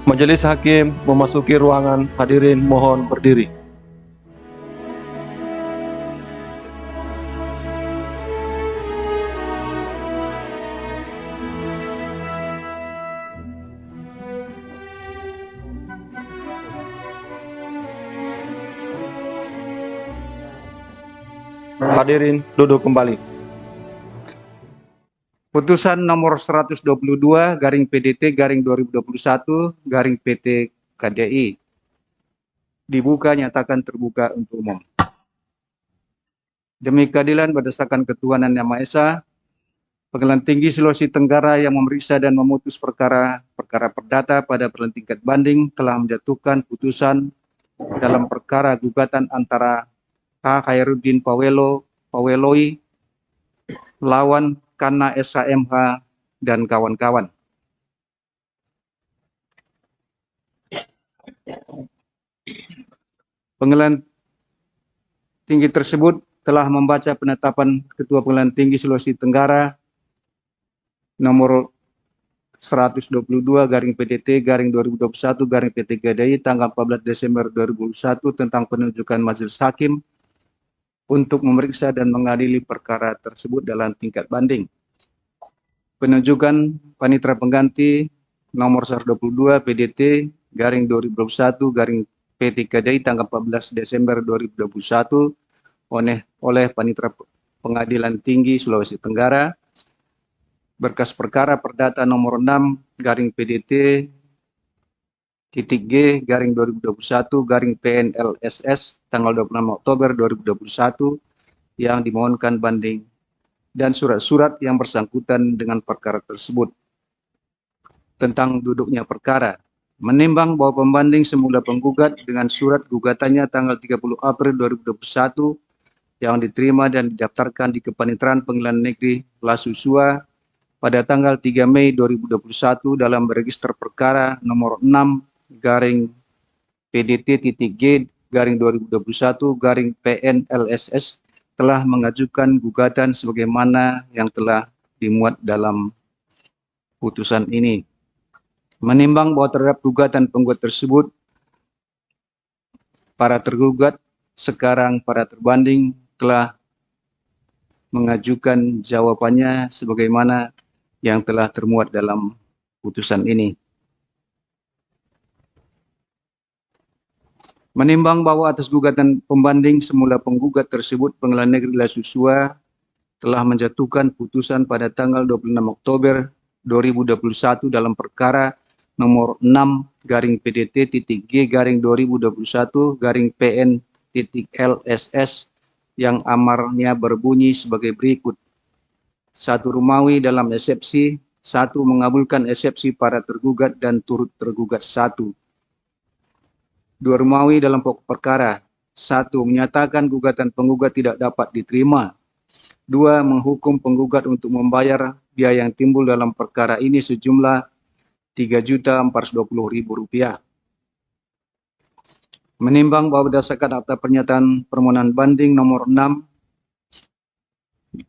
Majelis Hakim memasuki ruangan. Hadirin mohon berdiri. Hadirin duduk kembali. Putusan nomor 122 garing PDT garing 2021 garing PT KDI dibuka nyatakan terbuka untuk umum. Demi keadilan berdasarkan ketuhanan Yang Maha Esa, Pengadilan Tinggi Sulawesi Tenggara yang memeriksa dan memutus perkara perdata pada peradilan tingkat banding telah menjatuhkan putusan dalam perkara gugatan antara K. Khairuddin Paweloi lawan Kana SHMH dan kawan-kawan. Pengadilan Tinggi tersebut telah membaca penetapan Ketua Pengadilan Tinggi Sulawesi Tenggara nomor 122 garing PDT garing 2021 garing PT KDI tanggal 14 Desember 2021 tentang penunjukan majelis hakim untuk memeriksa dan mengadili perkara tersebut dalam tingkat banding. Penunjukan panitera pengganti nomor 122 PDT garing 2021 garing PT KDI tanggal 14 Desember 2021 oleh Panitera Pengadilan Tinggi Sulawesi Tenggara, berkas perkara perdata nomor 6 garing PDT titik G garing 2021 garing PNLSS tanggal 26 Oktober 2021 yang dimohonkan banding dan surat-surat yang bersangkutan dengan perkara tersebut. Tentang duduknya perkara, menimbang bahwa pembanding semula penggugat dengan surat gugatannya tanggal 30 April 2021 yang diterima dan didaftarkan di Kepaniteraan Pengadilan Negeri Lasusua pada tanggal 3 Mei 2021 dalam register perkara nomor 6 garing PDT.G garing 2021 garing PNLSS telah mengajukan gugatan sebagaimana yang telah dimuat dalam putusan ini. Menimbang bahwa terhadap gugatan penggugat tersebut, para tergugat sekarang para terbanding telah mengajukan jawabannya sebagaimana yang telah termuat dalam putusan ini. Menimbang bahwa atas gugatan pembanding semula penggugat tersebut Pengadilan Negeri Lasusua telah menjatuhkan putusan pada tanggal 26 Oktober 2021 dalam perkara nomor 6 garing PDT.G garing 2021 garing PN.LSS yang amarnya berbunyi sebagai berikut. 1. Rumawi dalam eksepsi. 1. Mengabulkan eksepsi para tergugat dan turut tergugat 1. 2. Rumawi dalam pokok perkara. 1. Menyatakan gugatan penggugat tidak dapat diterima. 2. Menghukum penggugat untuk membayar biaya yang timbul dalam perkara ini sejumlah Rp3.420.000. Menimbang bahwa berdasarkan akta pernyataan permohonan banding nomor 6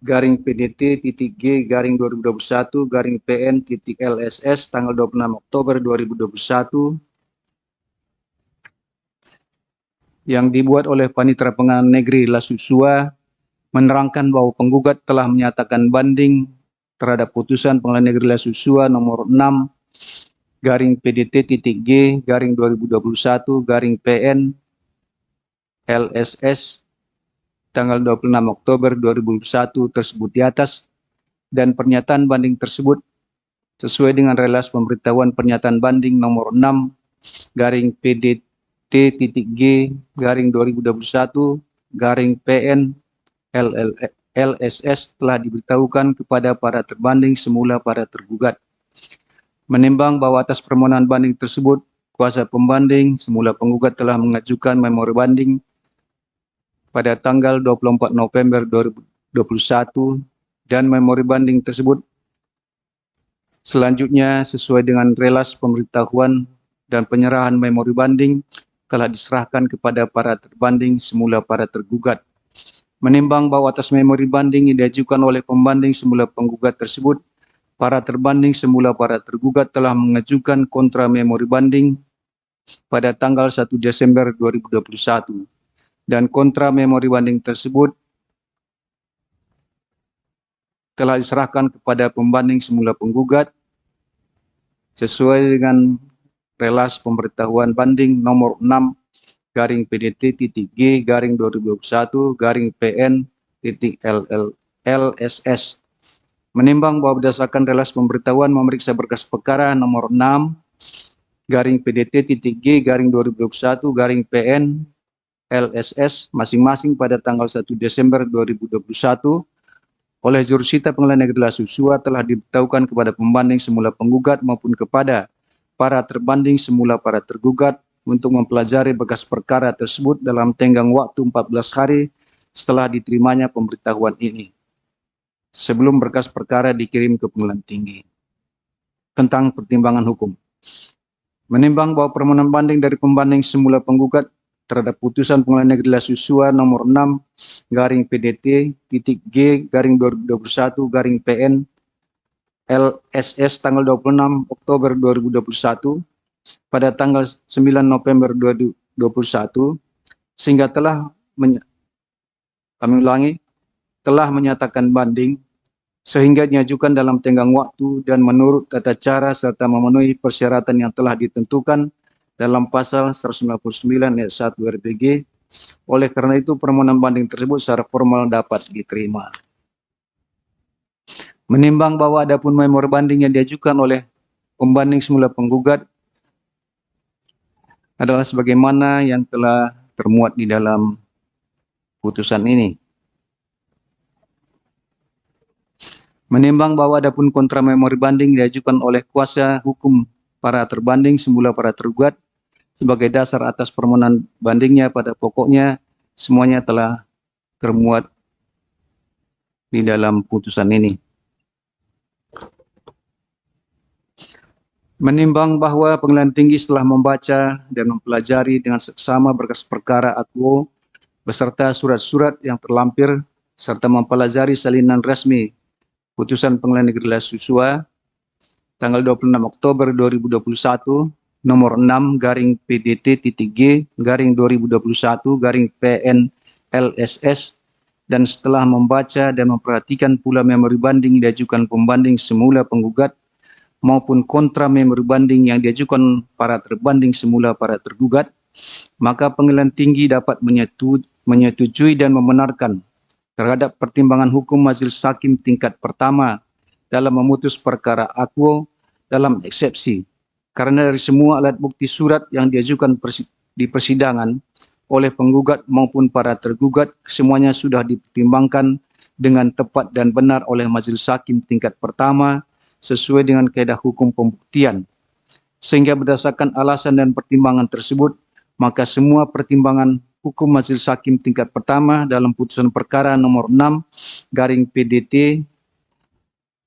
garing PDT.G garing 2021 garing PN.LSS tanggal 26 Oktober 2021 yang dibuat oleh Panitera Pengadilan Negeri Lasusua menerangkan bahwa penggugat telah menyatakan banding terhadap putusan Pengadilan Negeri Lasusua nomor 6 garing PDT.G garing 2021 garing PN LSS tanggal 26 Oktober 2021 tersebut di atas, dan pernyataan banding tersebut sesuai dengan relas pemberitahuan pernyataan banding nomor 6 garing PDT.G garing 2021 garing PN LSS telah diberitahukan kepada para terbanding semula para tergugat. Menimbang bahwa atas permohonan banding tersebut, kuasa pembanding semula penggugat telah mengajukan memori banding pada tanggal 24 November 2021 dan memori banding tersebut selanjutnya sesuai dengan relas pemberitahuan dan penyerahan memori banding telah diserahkan kepada para terbanding semula para tergugat. Menimbang bahwa atas memori banding yang diajukan oleh pembanding semula penggugat tersebut para terbanding semula para tergugat telah mengajukan kontra memori banding pada tanggal 1 Desember 2021 dan kontra memori banding tersebut telah diserahkan kepada pembanding semula penggugat sesuai dengan relas pemberitahuan banding nomor 6 garing PDT titik G garing 2021 garing PN titik LSS. Menimbang bahwa berdasarkan relas pemberitahuan memeriksa berkas perkara nomor 6 garing PDT titik G garing 2021 garing PN LSS masing-masing pada tanggal 1 Desember 2021 oleh jurusita Pengadilan Negeri Lasua telah diberitahukan kepada pembanding semula penggugat maupun kepada para terbanding semula para tergugat untuk mempelajari berkas perkara tersebut dalam tenggang waktu 14 hari setelah diterimanya pemberitahuan ini, sebelum berkas perkara dikirim ke Pengadilan Tinggi. Tentang pertimbangan hukum. Menimbang bahwa permohonan banding dari pembanding semula penggugat terhadap putusan Pengadilan Negeri Lasua nomor 6 garing PDT titik G garing 2021 garing PN LSS tanggal 26 Oktober 2021 pada tanggal 9 November 2021 sehingga telah menyatakan banding sehingga diajukan dalam tenggang waktu dan menurut tata cara serta memenuhi persyaratan yang telah ditentukan dalam pasal 199 ayat 1 RPG. Oleh karena itu permohonan banding tersebut secara formal dapat diterima. Menimbang bahwa adapun memori banding yang diajukan oleh pembanding semula penggugat adalah sebagaimana yang telah termuat di dalam putusan ini. Menimbang bahwa adapun kontra memori banding diajukan oleh kuasa hukum para terbanding semula para tergugat sebagai dasar atas permohonan bandingnya pada pokoknya semuanya telah termuat di dalam putusan ini. Menimbang bahwa Pengadilan Tinggi setelah membaca dan mempelajari dengan seksama berkas perkara akuo beserta surat-surat yang terlampir serta mempelajari salinan resmi putusan Pengadilan Negeri Lasua tanggal 26 Oktober 2021 nomor 6 garing PDT titik G garing 2021 garing PN LSS dan setelah membaca dan memperhatikan pula memori banding diajukan pembanding semula penggugat maupun kontra memori banding yang diajukan para terbanding semula para tergugat, maka Pengadilan Tinggi dapat menyetujui dan membenarkan terhadap pertimbangan hukum Majelis Hakim tingkat pertama dalam memutus perkara akuo dalam eksepsi, karena dari semua alat bukti surat yang diajukan di persidangan oleh penggugat maupun para tergugat semuanya sudah dipertimbangkan dengan tepat dan benar oleh Majelis Hakim tingkat pertama sesuai dengan kaedah hukum pembuktian. Sehingga berdasarkan alasan dan pertimbangan tersebut, maka semua pertimbangan hukum Majelis Hakim tingkat pertama dalam putusan perkara nomor 6 garing PDT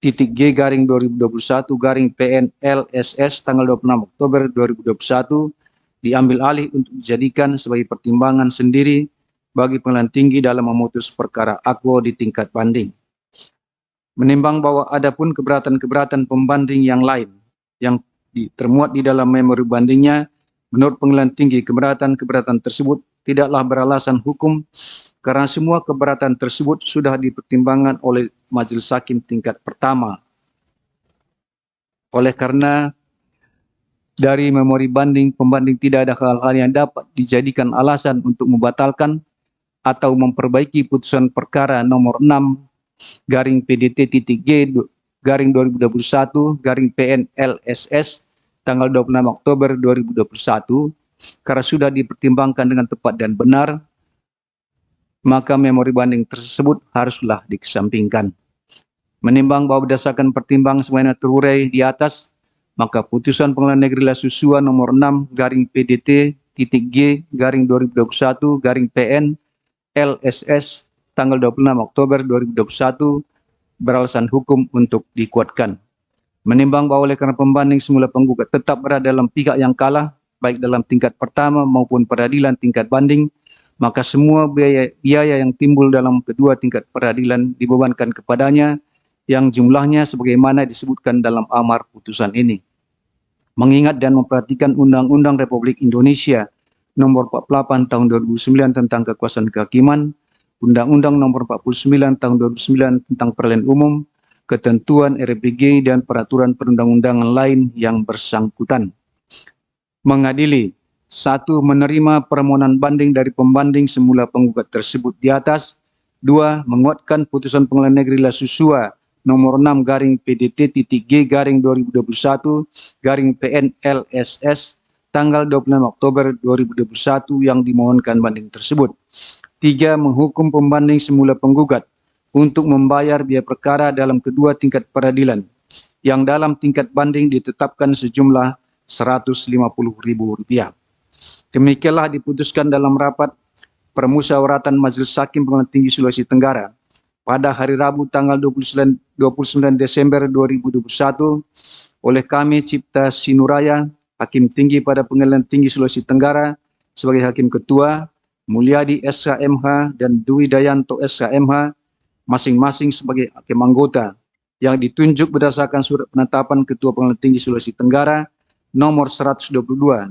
titik G garing 2021 garing PN LSS tanggal 26 Oktober 2021 diambil alih untuk dijadikan sebagai pertimbangan sendiri bagi Pengadilan Tinggi dalam memutus perkara akuo di tingkat banding. Menimbang bahwa adapun keberatan-keberatan pembanding yang lain yang termuat di dalam memori bandingnya, menurut Pengadilan Tinggi keberatan-keberatan tersebut tidaklah beralasan hukum karena semua keberatan tersebut sudah dipertimbangkan oleh Majelis Hakim tingkat pertama. Oleh karena dari memori banding pembanding tidak ada hal-hal yang dapat dijadikan alasan untuk membatalkan atau memperbaiki putusan perkara nomor 6 garing PDT titik G garing 2021 garing PN LSS tanggal 26 Oktober 2021 karena sudah dipertimbangkan dengan tepat dan benar, maka memori banding tersebut haruslah dikesampingkan. Menimbang bahwa berdasarkan pertimbangan semuanya terurai di atas, maka putusan Pengadilan Negeri Lasua nomor 6 garing PDT titik G garing 2021 garing PN LSS tanggal 26 Oktober 2021 beralasan hukum untuk dikuatkan. Menimbang bahwa oleh karena pembanding semula penggugat tetap berada dalam pihak yang kalah, baik dalam tingkat pertama maupun peradilan tingkat banding, maka semua biaya yang timbul dalam kedua tingkat peradilan dibebankan kepadanya yang jumlahnya sebagaimana disebutkan dalam amar putusan ini. Mengingat dan memperhatikan Undang-Undang Republik Indonesia Nomor 48 Tahun 2009 tentang Kekuasaan Kehakiman, Undang-Undang Nomor 49 Tahun 2009 tentang Peradilan Umum, ketentuan RPG dan peraturan perundang-undangan lain yang bersangkutan. Mengadili: 1. Menerima permohonan banding dari pembanding semula penggugat tersebut di atas. 2. Menguatkan putusan Pengadilan Negeri La Susua nomor 6 garing PDT.G garing 2021 garing PNLSS tanggal 26 Oktober 2021 yang dimohonkan banding tersebut. 3. Menghukum pembanding semula penggugat untuk membayar biaya perkara dalam kedua tingkat peradilan yang dalam tingkat banding ditetapkan sejumlah Rp150.000. Demikianlah diputuskan dalam rapat permusyawaratan Majelis Hakim Pengadilan Tinggi Sulawesi Tenggara pada hari Rabu tanggal 29 Desember 2021 oleh kami Cipta Sinuraya, Hakim Tinggi pada Pengadilan Tinggi Sulawesi Tenggara sebagai Hakim Ketua, Mulyadi SHMH dan Dwi Dayanto SHMH masing-masing sebagai Hakim Anggota yang ditunjuk berdasarkan surat penetapan Ketua Pengadilan Tinggi Sulawesi Tenggara nomor 122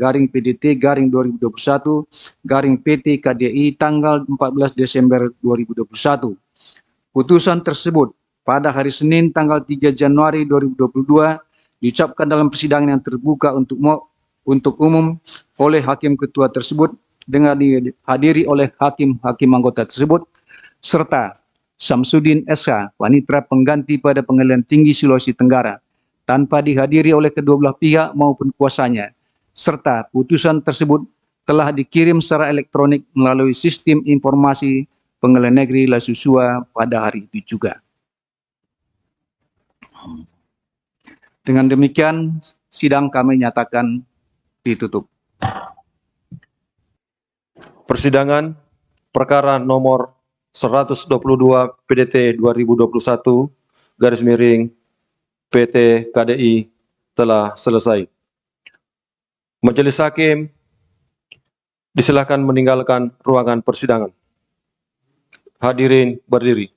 garing PDT garing 2021 garing PT KDI tanggal 14 Desember 2021. Putusan tersebut pada hari Senin tanggal 3 Januari 2022 diucapkan dalam persidangan yang terbuka untuk umum oleh Hakim Ketua tersebut dengan dihadiri oleh hakim-hakim anggota tersebut serta Samsudin SH, Panitera Pengganti pada Pengadilan Tinggi Sulawesi Tenggara, tanpa dihadiri oleh kedua belah pihak maupun kuasanya, serta putusan tersebut telah dikirim secara elektronik melalui sistem informasi Pengadilan Negeri La Susua pada hari itu juga. Dengan demikian, sidang kami nyatakan ditutup. Persidangan perkara nomor 122 PDT 2021 garis miring PT KDI telah selesai. Majelis Hakim disilakan meninggalkan ruangan persidangan. Hadirin berdiri.